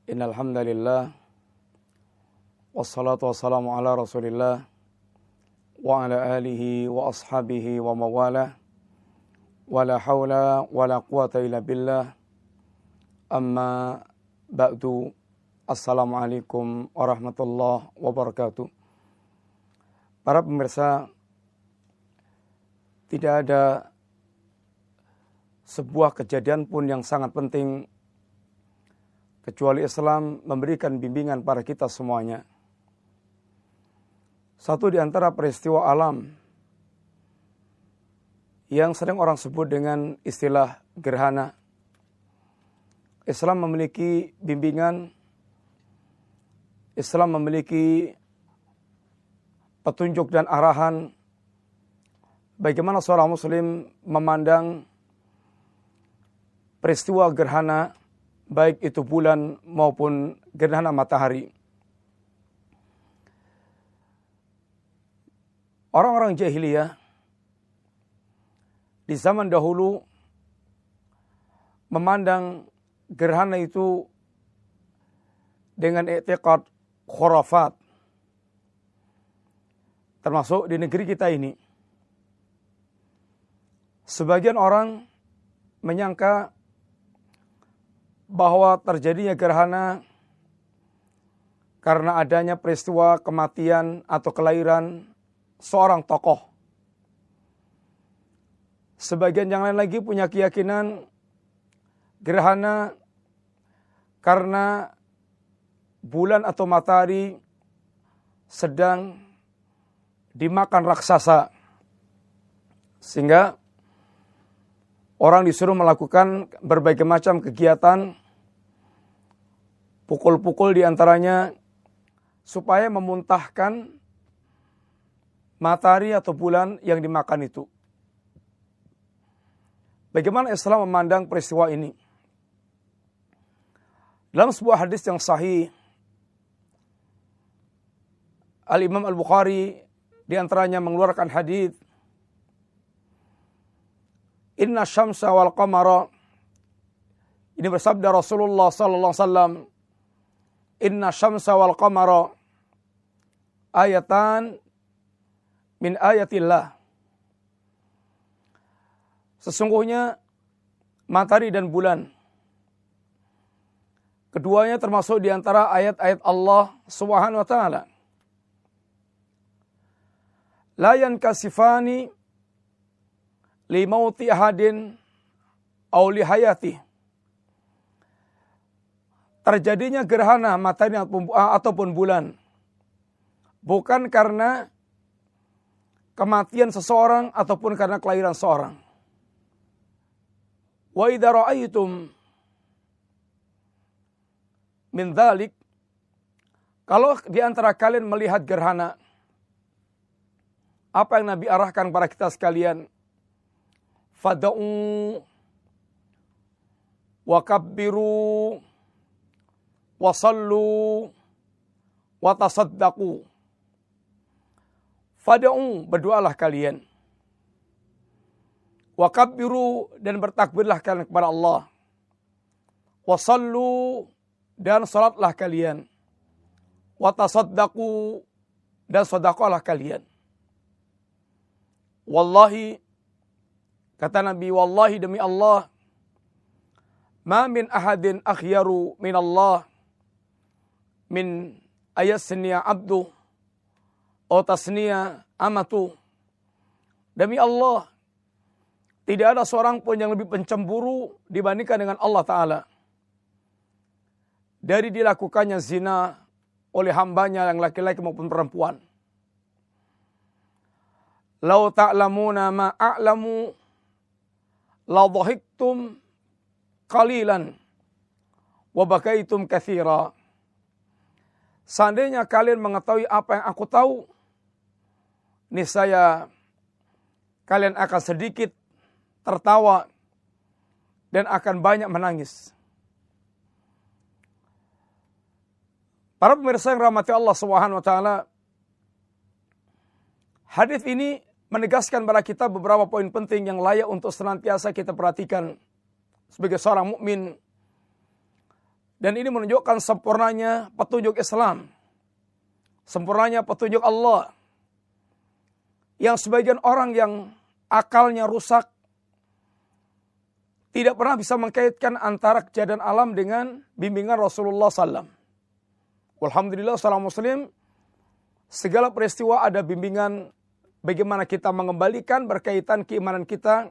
Innal hamdalillah wassalatu wassalamu ala Rasulillah wa ala alihi wa ashabihi wa mawalah wala haula wala quwata illa billah. Amma ba'du. Assalamualaikum warahmatullahi wabarakatuh. Para pemirsa, tidak ada sebuah kejadian pun yang sangat penting kecuali Islam memberikan bimbingan pada kita semuanya. Satu di antara peristiwa alam yang sering orang sebut dengan istilah gerhana. Islam memiliki bimbingan, Islam memiliki petunjuk dan arahan bagaimana seorang muslim memandang peristiwa gerhana, baik itu bulan maupun gerhana matahari. Orang-orang jahiliyah di zaman dahulu memandang gerhana itu dengan i'tiqad khurafat. Termasuk di negeri kita ini. Sebagian orang menyangka bahwa terjadinya gerhana karena adanya peristiwa kematian atau kelahiran seorang tokoh. Sebagian yang lain lagi punya keyakinan gerhana karena bulan atau matahari sedang dimakan raksasa. Sehingga orang disuruh melakukan berbagai macam kegiatan, pukul-pukul diantaranya, supaya memuntahkan matahari atau bulan yang dimakan itu. Bagaimana Islam memandang peristiwa ini? Dalam sebuah hadis yang sahih, Al-Imam Al-Bukhari diantaranya mengeluarkan hadis, Inna syamsa wal qamara, ini bersabda Rasulullah sallallahu alaihi wasallam, Inna syamsa wal qamara ayatan min ayatillah. Sesungguhnya matahari dan bulan, keduanya termasuk di antara ayat-ayat Allah Subhanahu wa taala. La yankasifani li mauti ahadin aw li hayati. Terjadinya gerhana matahari ataupun bulan bukan karena kematian seseorang ataupun karena kelahiran seorang. Wa idza ra'aytum min dzalik, kalau di antara kalian melihat gerhana, apa yang Nabi arahkan kepada kita sekalian? Fada'u wa kabbiru wa sallu wa tasaddaqu. Fada'u, berdoalah kalian. Wa kabbiru, dan bertakbirlah kalian kepada Allah. Wa sallu, dan salatlah kalian. Wa tasaddaqu, dan sedekahlah kalian. Wallahi, kata Nabi, wallahi demi Allah, ma min ahadin akhyaru min Allah min ayasniya abdu atau tasniya amatu. Demi Allah, tidak ada seorang pun yang lebih pencemburu dibandingkan dengan Allah Ta'ala dari dilakukannya zina oleh hambanya yang laki-laki maupun perempuan. Lau ta'lamuna ma a'lamu la dhahiktum qalilan wa bakaitum katsira. Seandainya kalian mengetahui apa yang aku tahu, niscaya kalian akan sedikit tertawa dan akan banyak menangis. Para pemirsa yang rahmati Allah Subhanahu wa taala, hadis ini menegaskan pada kita beberapa poin penting yang layak untuk senantiasa kita perhatikan sebagai seorang mukmin. Dan ini menunjukkan sempurnanya petunjuk Islam, sempurnanya petunjuk Allah, yang sebagian orang yang akalnya rusak tidak pernah bisa mengkaitkan antara kejadian alam dengan bimbingan Rasulullah SAW. Alhamdulillah seorang muslim, segala peristiwa ada bimbingan bagaimana kita mengembalikan berkaitan keimanan kita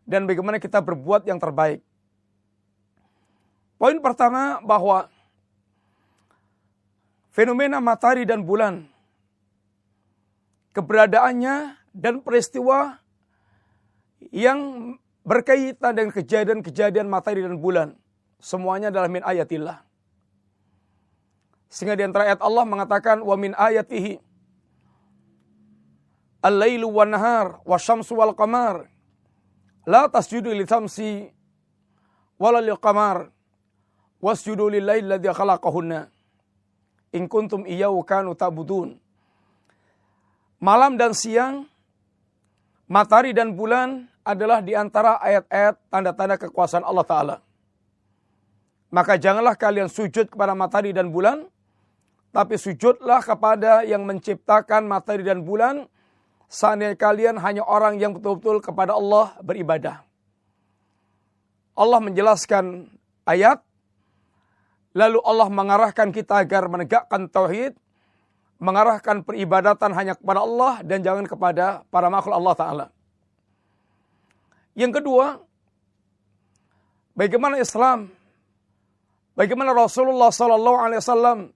dan bagaimana kita berbuat yang terbaik. Poin pertama, bahwa fenomena matahari dan bulan, keberadaannya dan peristiwa yang berkaitan dengan kejadian-kejadian matahari dan bulan, semuanya adalah min ayatillah. Sehingga di antara ayat Allah mengatakan, wa min ayatihi al-lailu wan nahar wasyamsu wal qamar la tasjudu lisyamsi wala lil qamar wasjudu lillahi alladzi khalaqahunna in kuntum iyyahu kanu ta'budun. Malam dan siang, matahari dan bulan adalah di antara ayat-ayat tanda-tanda kekuasaan Allah Ta'ala. Maka janganlah kalian sujud kepada matahari dan bulan, tapi sujudlah kepada yang menciptakan matahari dan bulan, seandainya kalian hanya orang yang betul-betul kepada Allah beribadah. Allah menjelaskan ayat, lalu Allah mengarahkan kita agar menegakkan tauhid, mengarahkan peribadatan hanya kepada Allah dan jangan kepada para makhluk Allah Ta'ala. Yang kedua, bagaimana Islam, bagaimana Rasulullah SAW,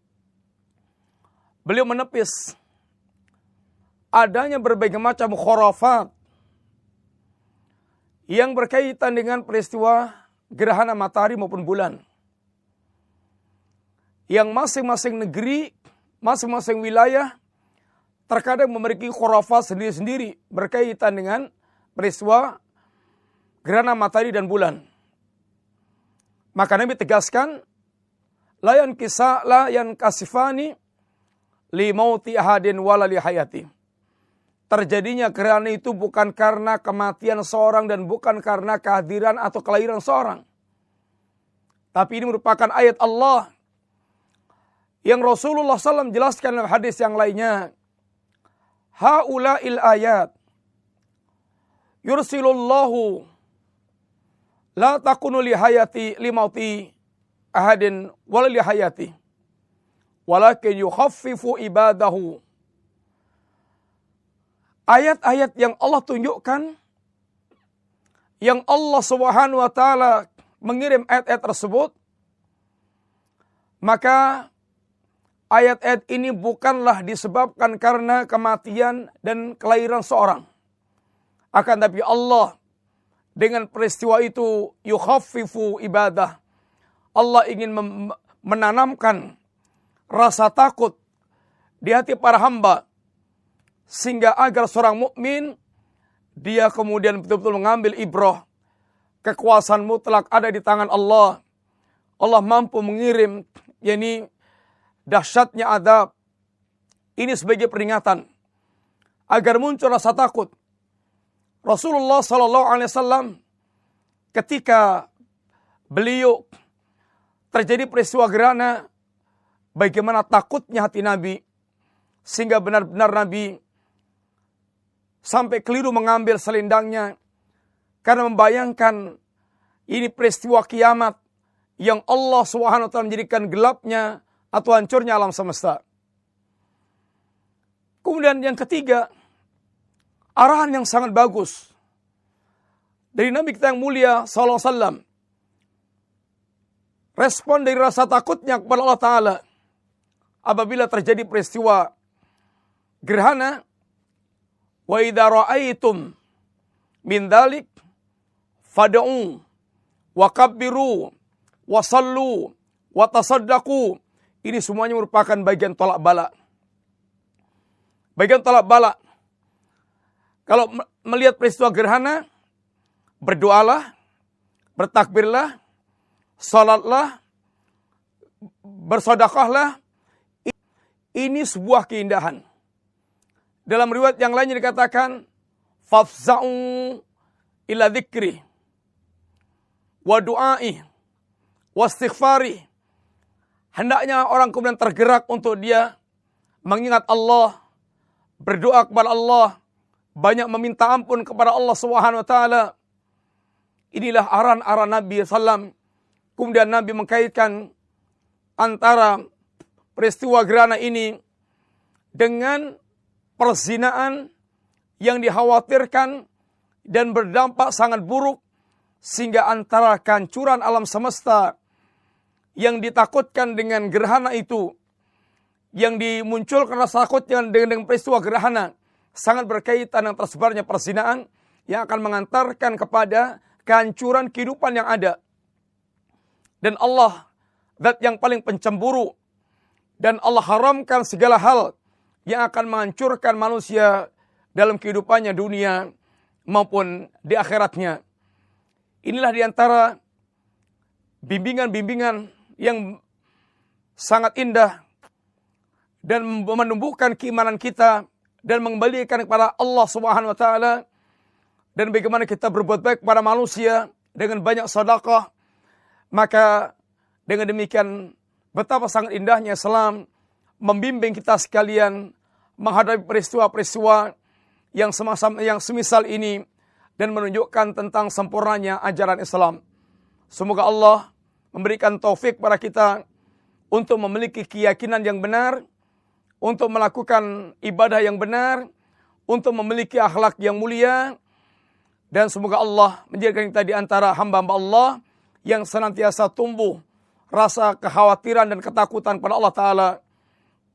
beliau menepis adanya berbagai macam khurafat yang berkaitan dengan peristiwa gerhana matahari maupun bulan. Yang masing-masing negeri, masing-masing wilayah terkadang memiliki khurafat sendiri-sendiri berkaitan dengan peristiwa gerhana matahari dan bulan. Maka Nabi tegaskan, la yankasifani li mauti ahadin wala li hayati. Terjadinya gerhana itu bukan karena kematian seorang dan bukan karena kehadiran atau kelahiran seorang. Tapi ini merupakan ayat Allah yang Rasulullah SAW jelaskan dalam hadis yang lainnya. Haula'il ayat yursilullahu la takunu li hayati li mauti ahadin wala li hayati walakin yukhaffifu ibadahu. Ayat-ayat yang Allah tunjukkan, yang Allah Subhanahu wa taala mengirim ayat-ayat tersebut, maka ayat-ayat ini bukanlah disebabkan karena kematian dan kelahiran seorang. Akan tapi Allah dengan peristiwa itu yukhaffifu ibadah. Allah ingin menanamkan rasa takut di hati para hamba, sehingga agar seorang mukmin dia kemudian betul-betul mengambil ibrah. Kekuasaan mutlak ada di tangan Allah. Allah mampu mengirim dahsyatnya adab. Ini sebagai peringatan agar muncul rasa takut. Rasulullah SAW ketika beliau terjadi peristiwa gerhana, bagaimana takutnya hati Nabi, sehingga benar-benar Nabi sampai keliru mengambil selendangnya karena membayangkan ini peristiwa kiamat yang Allah SWT menjadikan gelapnya atau hancurnya alam semesta. Kemudian yang ketiga, arahan yang sangat bagus dari Nabi kita yang mulia SAW. Respon dari rasa takutnya kepada Allah Ta'ala apabila terjadi peristiwa gerhana. Wa idza ra'aitum min dzalik fad'u wa kabbiru wa sallu wa tasaddaqu. Ini semuanya merupakan bagian tolak bala. Bagian tolak bala. Kalau melihat peristiwa gerhana, berdoalah, bertakbirlah, salatlah, bersedekahlah. Ini sebuah keindahan. Dalam riwayat yang lainnya dikatakan, fafza'u ila dzikri wa du'ai wa istighfari. Hendaknya orang kemudian tergerak untuk dia mengingat Allah, berdoa kepada Allah, banyak meminta ampun kepada Allah Subhanahu wa taala. Inilah aran-aran Nabi sallam. Kemudian Nabi mengkaitkan antara peristiwa gerhana ini dengan perzinaan yang dikhawatirkan dan berdampak sangat buruk, sehingga antara kehancuran alam semesta yang ditakutkan dengan gerhana itu, yang dimunculkan rasa takut dengan peristiwa gerhana, sangat berkaitan dengan tersebarnya perzinaan yang akan mengantarkan kepada kehancuran kehidupan yang ada. Dan Allah, zat yang paling pencemburu, dan Allah haramkan segala hal yang akan menghancurkan manusia dalam kehidupannya dunia maupun di akhiratnya. Inilah diantara bimbingan-bimbingan yang sangat indah dan menumbuhkan keimanan kita dan mengembalikan kepada Allah Subhanahu wa taala, dan bagaimana kita berbuat baik kepada manusia dengan banyak sedekah. Maka dengan demikian betapa sangat indahnya Islam membimbing kita sekalian menghadapi peristiwa-peristiwa yang semisal ini dan menunjukkan tentang sempurnanya ajaran Islam. Semoga Allah memberikan taufik kepada kita untuk memiliki keyakinan yang benar, untuk melakukan ibadah yang benar, untuk memiliki akhlak yang mulia, dan semoga Allah menjadikan kita di antara hamba-hamba Allah yang senantiasa tumbuh rasa kekhawatiran dan ketakutan kepada Allah Ta'ala.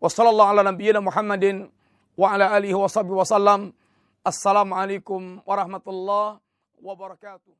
Wassallallahu ala nabiyyina Muhammadin wa ala alihi wa sahbihi wa sallam. Assalamualaikum warahmatullahi wabarakatuh.